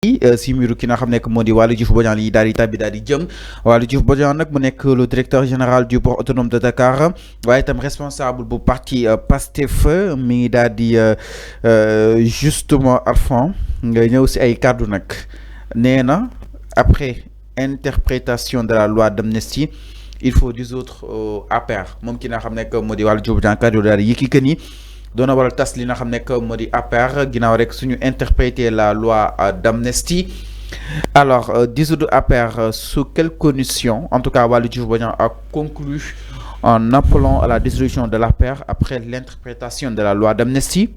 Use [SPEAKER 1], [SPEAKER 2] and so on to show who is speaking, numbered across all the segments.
[SPEAKER 1] si mbiru ki nga xam nekk moo di Waly Diouf Bodiang yi daal di tàbbi daal di jëm Waly Diouf Bodiang nag mu nekk le directeur général du port autonome de Dakar waaye itam responsable bu parti Pastef mi ngi daal di justement Arfan nga ñëw si ay kàddu nag nee na après interprétation de la loi d'amnistie il faut dissoudre APR moom ki nga xam nekk moo di Waly Diouf Bodiang kàddu daal di yëkki que ni doona waral tas li nga xam nekk moo di APR ginnaaw rek suñu interpréter la loi d'amnistie. Alors dissoudre APR sous quelles conditions? En tout cas Waly Diouf Bodiang a conclu en appelant à la dissolution de l'APR après l'interprétation de la loi d'amnistie.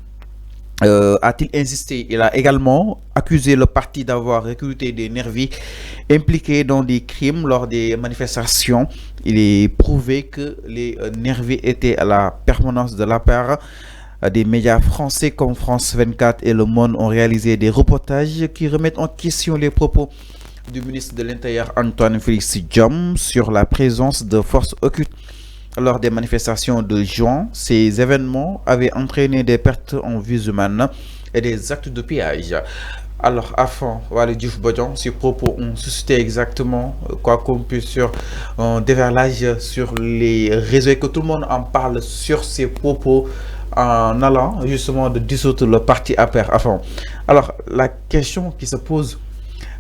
[SPEAKER 1] A-t-il insisté? Il a également accusé le parti d'avoir recruté des nervis impliqués dans des crimes lors des manifestations. Il est prouvé que les nervis étaient à la permanence de l'APR. Des médias français comme France 24 et Le Monde ont réalisé des reportages qui remettent en question les propos du ministre de l'Intérieur Antoine Félix Diome sur la présence de forces occultes lors des manifestations de juin. Ces événements avaient entraîné des pertes en vies humaines et des actes de pillage. Alors, avant Waly Diouf Bodiang, ces propos ont suscité exactement quoi qu'on puisse sur un déferlage sur les réseaux et que tout le monde en parle sur ces propos en allant justement de dissoudre le parti APR avant. Alors, la question qui se pose,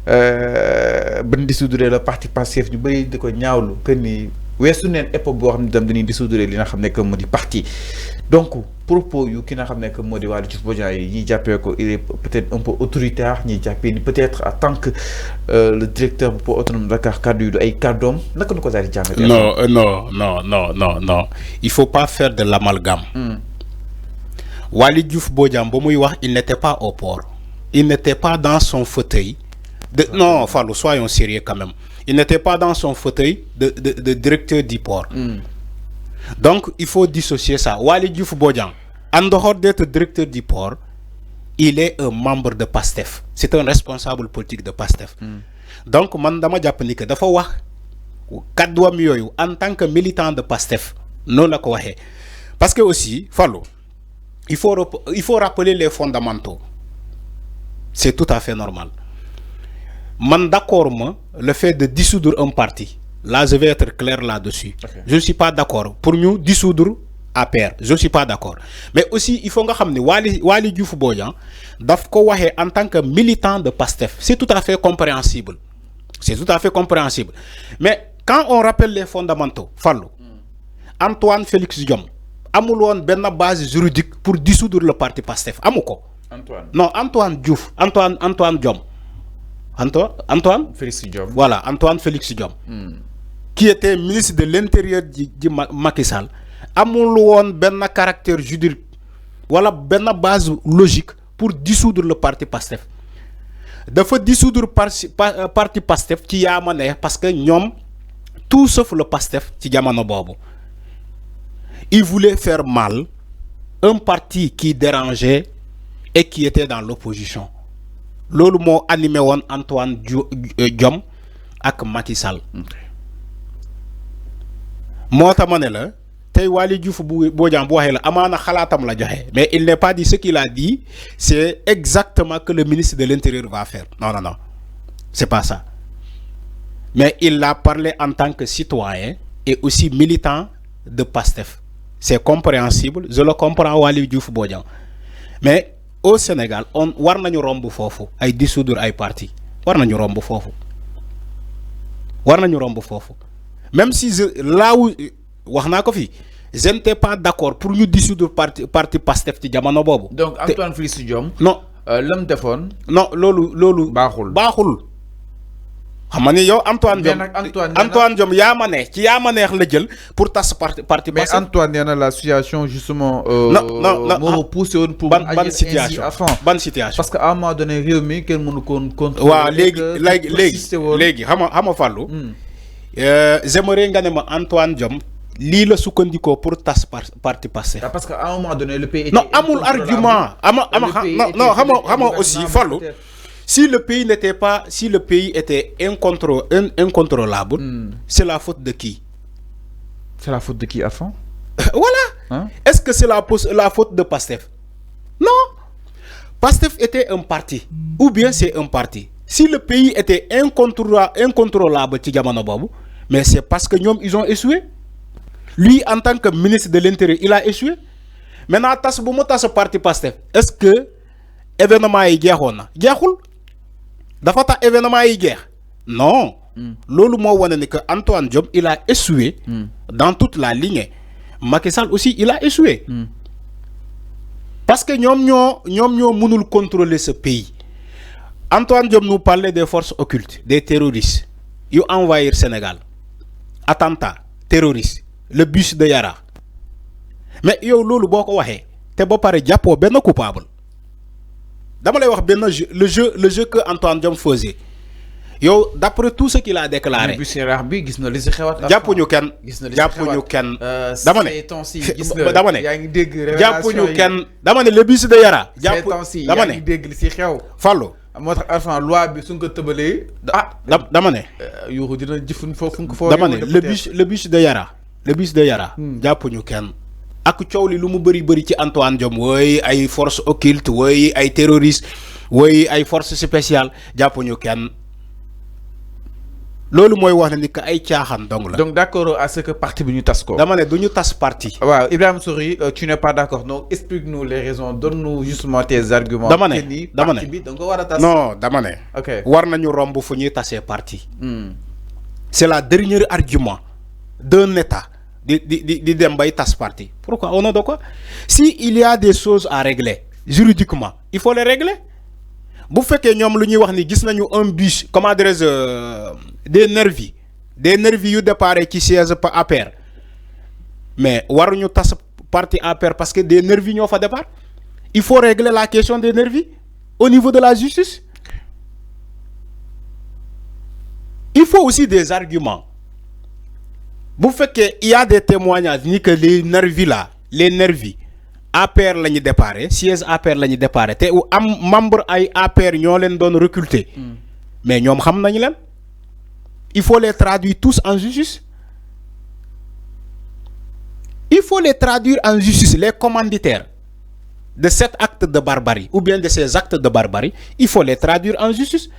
[SPEAKER 1] ben dissoudre le parti Pastef ñu bari di ko ñaawlu que ni weesu neen époque boo xam ne dem dañuy dissoudre li nga xam ne que moo di parti. Donc propos yu ki nga xam ne que moo di Waly Diouf Bodiang yi ñi jàppee ko il est peut-être un peu autoritaire ñi jàppee ni peut-être en tant que le directeur bu port autonome de Dakar kaddu yu du ay kàddoom naka nu ko daal di jàngatee.
[SPEAKER 2] Non, il faut pas faire de l'amalgame. Waly Diouf Bodiang ba muy wax il n'était pas au port, il n'était pas dans son fauteuil non Fallou, soyons sérieux quand même, il n'était pas dans son fauteuil de directeur du port. Donc il faut dissocier ça. Waly Diouf Bodiang, en dehors d'être directeur du port, il est un membre de PASTEF, c'est un responsable politique de PASTEF. Donc man dama jàpp ni que dafa wax kàdduwam yooyu en tant que militant de PASTEF noonu la ko waxee. Parce que aussi Fallou, il faut rappeler les fondamentaux. C'est tout à fait normal. Man d'accord moi le fait de dissoudre un parti. Là je vais être clair là-dessus. Okay. Je ne suis pas d'accord pour nous dissoudre APR. Je ne suis pas d'accord. Mais aussi il faut nga xam ne Waly Diouf Bodiang daf ko waxee en tant que militant de PASTEF. C'est tout à fait compréhensible. C'est tout à fait compréhensible. Mais quand on rappelle les fondamentaux, Fallou, Antoine Félix Diome amul woon benn base juridique pour dissoudre le parti PASTEF amu ko.
[SPEAKER 1] Antoine.
[SPEAKER 2] Non, Antoine Diouf, Antoine Diome. Antoine
[SPEAKER 1] Félix Diome.
[SPEAKER 2] Voilà, Antoine Félix Diome. Qui était ministre de l'Intérieur de Macky Sall. Amul woon benn caractère juridique wala benn base logique pour dissoudre le parti PASTEF. Dafa dissoudre parti PASTEF ci yaama neex parce que ñoom tout sauf le PASTEF ci jamono boobu. Il voulait faire mal un parti qui dérangeait et qui était dans l'opposition. Lolu mo animé won Antoine Diome ak Macky Sall. Moo tax ma ne la tey Waly Diouf Bodiang bu waxee la amaana xalaatam la joxe mais il n'est pas dit ce qu'il a dit c'est exactement que le ministre de l'Intérieur va faire. Non, c'est pas ça. Mais il a parlé en tant que citoyen et aussi militant de PASTEF. C'est compréhensible, je le comprends Waly Diouf Bodiang. Mais au Sénégal, on war nañu romb fofu ay dissoudre ay parti. War nañu romb fofu. Même si là où wax naa ko fi, je n'étais pas d'accord pour ñu dissoudre parti PASTEF ci jamono bobu.
[SPEAKER 1] Donc Antoine Félix Diome.
[SPEAKER 2] Non,
[SPEAKER 1] lam defoon.
[SPEAKER 2] Non, lolu baaxul. Xam nga ni yow Antoine Diome yaa ma neex la jël pour tas parti.
[SPEAKER 1] Mais Antoine nee na la situation justement.
[SPEAKER 2] non
[SPEAKER 1] moo repoussé woon pour.
[SPEAKER 2] ban situation parce
[SPEAKER 1] que à un moment donné réew mi kenn mënu koon contrôler.
[SPEAKER 2] waaw léegi xam nga Fallou. J'aimerais nga ne ma Antoine Diome lii la sukkandikoo pour tas parti passé.
[SPEAKER 1] Parce que à un moment donné le pays.
[SPEAKER 2] Non amul argument non xam nga aussi Fallou. Si le pays était incontrôlable, c'est la faute de qui?
[SPEAKER 1] C'est la faute de qui à fond?
[SPEAKER 2] Voilà. Est-ce que c'est la faute de PASTEF? Non. PASTEF était un parti, ou bien c'est un parti. si le pays était incontrôlable ci jamono bobu, mais c'est parce que ñom ils ont échoué. Lui en tant que ministre de l'Intérieur, il a échoué. Maintenant tas bu mu tas parti Pastef, est-ce que événement yi jeexoon na jeexul dafa tax événement yi jeex non. Lolu mo wone ni que Antoine Diome il a échoué dans toute la ligne. Macky Sall aussi il a échoué. Parce que ñom ñoo mënul contrôler ce pays. Antoine Diome nous parlait des forces occultes, des terroristes. Ils ont envahi le Sénégal. Attentat, terroristes, le bus de Yara. Mais yow lolu boko waxé té ba paré jappo ben coupable. Dama lay wax ben le jeu que Antoine Diome faisait. Yo d'après tout ce qu'il a déclaré.
[SPEAKER 1] bus Yara bi gis na li ci xewat.
[SPEAKER 2] Jappuñu kenn. Jappuñu kenn. Dama né dama né
[SPEAKER 1] yaa ngi dégg révélation.
[SPEAKER 2] Jappuñu kenn. Dama né le bus de Yara.
[SPEAKER 1] Dama né dégg li ci xew.
[SPEAKER 2] Fallu.
[SPEAKER 1] Motax alpha loi bi suñ ko tebalé
[SPEAKER 2] dama né
[SPEAKER 1] yuxu dina jëfun fofu ko
[SPEAKER 2] dama né le bus de Yara. Le bus de Yara. Jappuñu kenn. Ak ciow li lu mu bëri ci Antoine Diome woy ay forces occultes woy ay terroristes woy ay forces spéciales jappuñu kenn. Lolu moy wax ni que ay tiaxan dong la.
[SPEAKER 1] Donc d'accord à ce que parti bi ñu tas ko.
[SPEAKER 2] Dama né duñu tas parti.
[SPEAKER 1] Waaw Ibrahima Soury tu n'es pas d'accord. Donc explique-nous les raisons, donne-nous justement tes arguments.
[SPEAKER 2] Dama né
[SPEAKER 1] parti bi donc wara tas.
[SPEAKER 2] Non dama né.
[SPEAKER 1] OK.
[SPEAKER 2] War nañu romb fu ñuy tassé parti. C'est la dernière argument d'un état di dem bay tas parti. Pourquoi? Au nom de quoi? Si il y a des choses à régler juridiquement, il faut les régler. Bu fekkee ñom lu ñuy wax ni gis nañu un bus, comment dirais-je, des nervis yu déparé ci siège pa APR, mais waruñu tas parti APR parce que des nervis ñoo fa départ. Il faut régler la question des nervis au niveau de la justice. Il faut aussi des arguments. Bu fekkee il y a des témoignages ni que les nervis APR lañu déparé, siège APR lañu déparé té am membre ay APR ñoo leen doon recruter. Mais ñom xam nañu leen. Il faut les traduire tous en justice. Il faut les traduire en justice, les commanditaires de cet acte de barbarie ou bien de ces actes de barbarie, il faut les traduire en justice.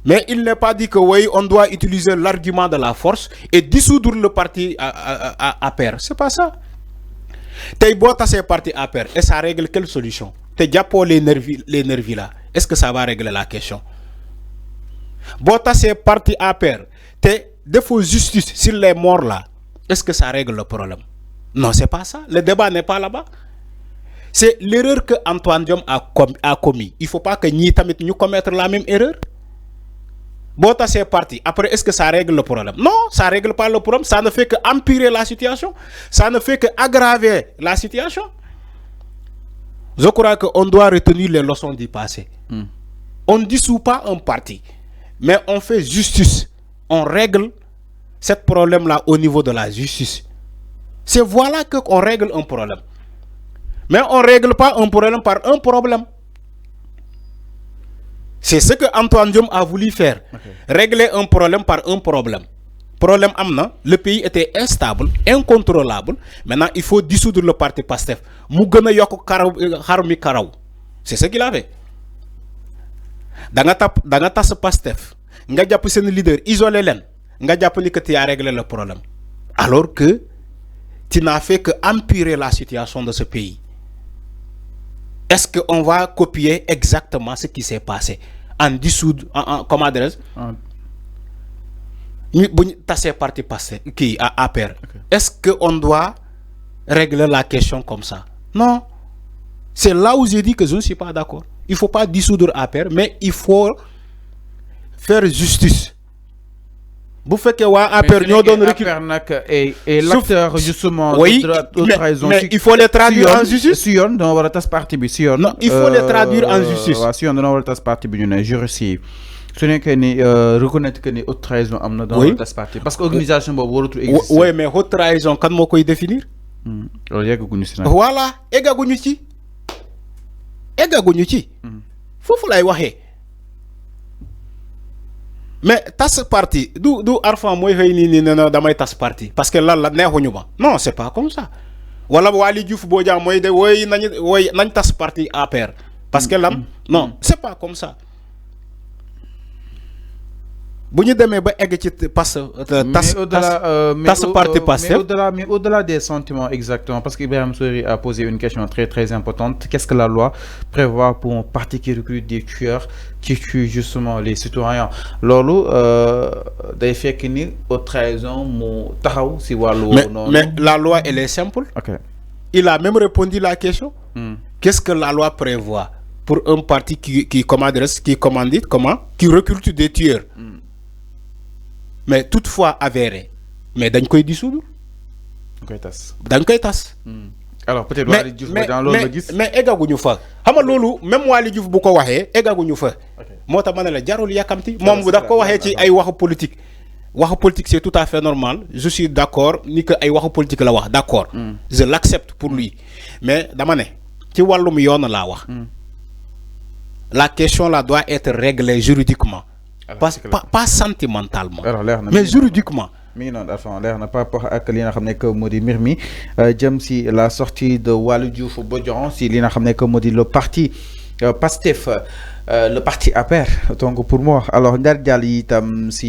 [SPEAKER 2] Mais il n'est pas dit que oui, on doit utiliser l'argument de la force et dissoudre le parti APR. C'est pas ça. T'es beau tasser parti APR et ça règle quelle solution? T'es déjà pour les nervis là. Est-ce que ça va régler la question? Beau tasser parti APR, t'es défaut justice sur les morts là. Est-ce que ça règle le problème? Non, c'est pas ça. Le débat n'est pas là-bas. C'est l'erreur que Antoine Diome a commis. Il faut pas que nous tamit nous commettre la même erreur. Bon, c'est parti. Après, est-ce que ça règle le problème? Non, ça ne règle pas le problème. Ça ne fait que empirer la situation. Ça ne fait que aggraver la situation. Je crois qu'on doit retenir les leçons du passé. On ne dissout pas un parti, mais on fait justice. On règle ce problème-là au niveau de la justice. C'est voilà qu'on règle un problème. Mais on ne règle pas un problème par un problème. C'est ce que Antoine Diome a voulu faire. Régler un problème par un problème. Problème amna, le pays était instable, incontrôlable. Maintenant, il faut dissoudre le parti Pastef. C'est ce qu'il avait. Dans ce Pastef, nga japp sen leader isolé len, nga japp ni que tu as réglé le problème. Alors que tu n'as fait que empirer la situation de ce pays. Est-ce qu'on va copier exactement ce qui s'est passé en dissoudre, comment dire, tasser parti passé qui a APR? Est-ce qu'on doit régler la question comme ça? Non. C'est là où j'ai dit que je ne suis pas d'accord. Il ne faut pas dissoudre APR, mais il faut faire justice. Vous faites que APR nous donne
[SPEAKER 1] et l'acteur justement
[SPEAKER 2] oui, mais il faut les traduire en justice.
[SPEAKER 1] Non,
[SPEAKER 2] il faut les traduire en justice.
[SPEAKER 1] Ce n'est que reconnaître que haute trahison amna dans le parti parce que l'organisation existe.
[SPEAKER 2] Oui, mais haute trahison quand moi koy définir? Voilà, egaguñu ci. Fofu lay waxé. Mais tas parti du arfan moy xey ni damay tas parti parce que là la neexuñu ba. Non, c'est pas comme ça. Wala Waly Diouf Bodian moy de woy nañ tas parti APR parce que lan non, c'est pas comme ça. bu ñu demee ba egg ci tas parti Pastef
[SPEAKER 1] mais au-delà des sentiments exactement parce que Ibrahima Sory a posé une question très très importante. Qu'est-ce que la loi prévoit pour un parti qui recrute des tueurs qui tuent justement les citoyens loolu day fekk ni haute trahison mu taxaw si wàllu
[SPEAKER 2] mais la loi elle est simple.
[SPEAKER 1] Ok.
[SPEAKER 2] Il a même répondu à la question. Qu'est-ce que la loi prévoit pour un parti qui recrute des tueurs? Mais toutefois avéré, mais dañ koy dissoudre. dañ koy tas.
[SPEAKER 1] Alors peut-être Waly Diouf dans loolu la gis.
[SPEAKER 2] mais eggaguñu fa. xam nga loolu même Waly Diouf bu ko waxee eggaguñu fa. moo tax ma ne la jarul yàkkamti. moom bu daf ko waxee ci ay waxu politique. waxu politique c'est tout à fait normal je suis d'accord ni que ay waxu politique la wax d'accord. Je l'accepte pour lui mais dama ne ci wàllum yoon laa wax. La question là doit être réglée juridiquement. Pas sentimentalement. Mais juridiquement.
[SPEAKER 1] mi non dafa leer na par rapport ak li nga xam ne que moo di mbir mi jëm si la sortie de Waly Diouf Bodian si li nga xam ne que moo di le parti Pastef le parti APR donc pour moi alors Ndar Dial yi itam si